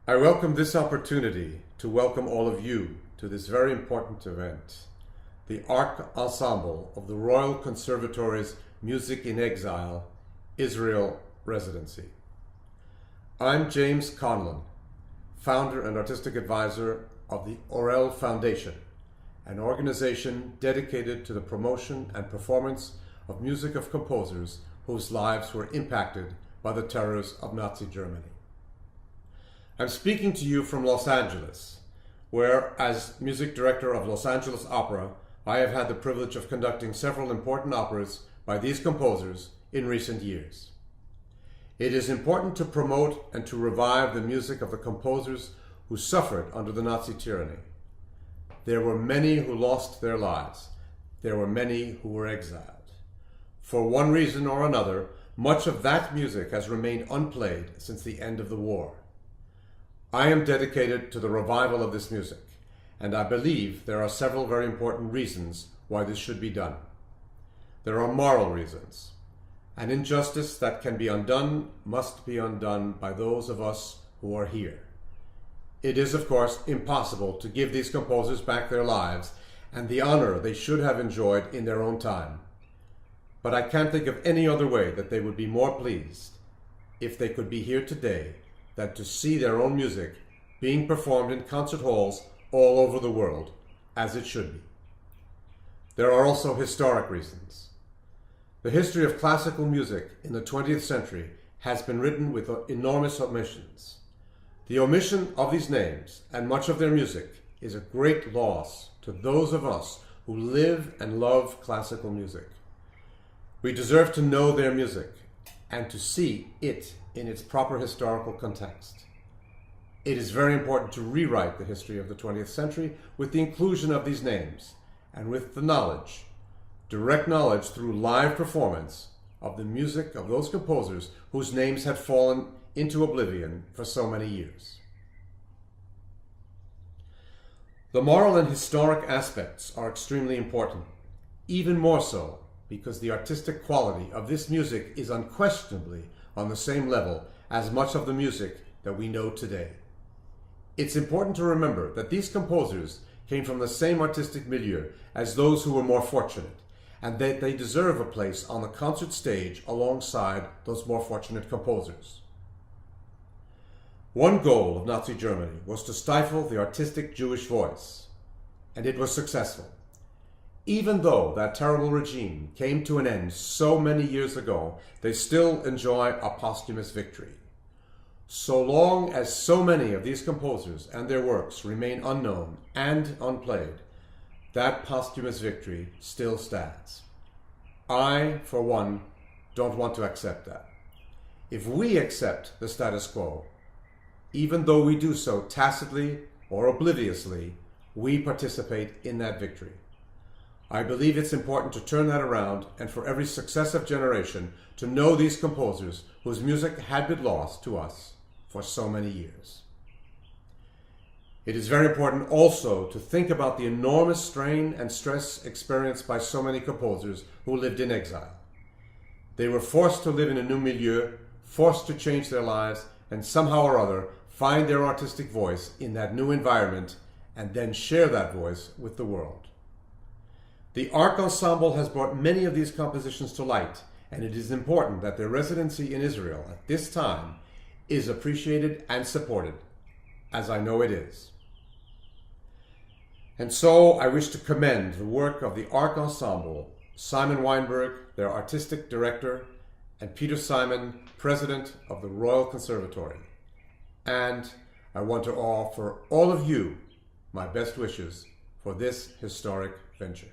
I welcome this opportunity to welcome all of you to this very important event, the ARC Ensemble of the Royal Conservatory's Music in Exile, Israel residency. I'm James Conlon, founder and artistic advisor of the Orel Foundation, an organization dedicated to the promotion and performance of music of composers whose lives were impacted by the terrors of Nazi Germany. I'm speaking to you from Los Angeles, where, as music director of Los Angeles Opera, I have had the privilege of conducting several important operas by these composers in recent years. It is important to promote and to revive the music of the composers who suffered under the Nazi tyranny. There were many who lost their lives. There were many who were exiled. For one reason or another, much of that music has remained unplayed since the end of the war. I am dedicated to the revival of this music, and I believe there are several very important reasons why this should be done. There are moral reasons. An injustice that can be undone must be undone by those of us who are here. It is, of course, impossible to give these composers back their lives and the honor they should have enjoyed in their own time. But I can't think of any other way that they would be more pleased if they could be here today than to see their own music being performed in concert halls all over the world, as it should be. There are also historic reasons. The history of classical music in the 20th century has been written with enormous omissions. The omission of these names and much of their music is a great loss to those of us who live and love classical music. We deserve to know their music and to see it in its proper historical context. It is very important to rewrite the history of the 20th century with the inclusion of these names and with the knowledge, direct knowledge through live performance of the music of those composers whose names had fallen into oblivion for so many years. The moral and historic aspects are extremely important, even more so because the artistic quality of this music is unquestionably on the same level as much of the music that we know today. It's important to remember that these composers came from the same artistic milieu as those who were more fortunate, and that they deserve a place on the concert stage alongside those more fortunate composers. One goal of Nazi Germany was to stifle the artistic Jewish voice, and it was successful. Even though that terrible regime came to an end so many years ago, they still enjoy a posthumous victory. So long as so many of these composers and their works remain unknown and unplayed, that posthumous victory still stands. I, for one, don't want to accept that. If we accept the status quo, even though we do so tacitly or obliviously, we participate in that victory. I believe it's important to turn that around and for every successive generation to know these composers whose music had been lost to us for so many years. It is very important also to think about the enormous strain and stress experienced by so many composers who lived in exile. They were forced to live in a new milieu, forced to change their lives, and somehow or other find their artistic voice in that new environment and then share that voice with the world. The ARC Ensemble has brought many of these compositions to light, and it is important that their residency in Israel at this time is appreciated and supported, as I know it is. And so I wish to commend the work of the ARC Ensemble, Simon Weinberg, their artistic director, and Peter Simon, president of the Royal Conservatory. And I want to offer all of you my best wishes for this historic venture.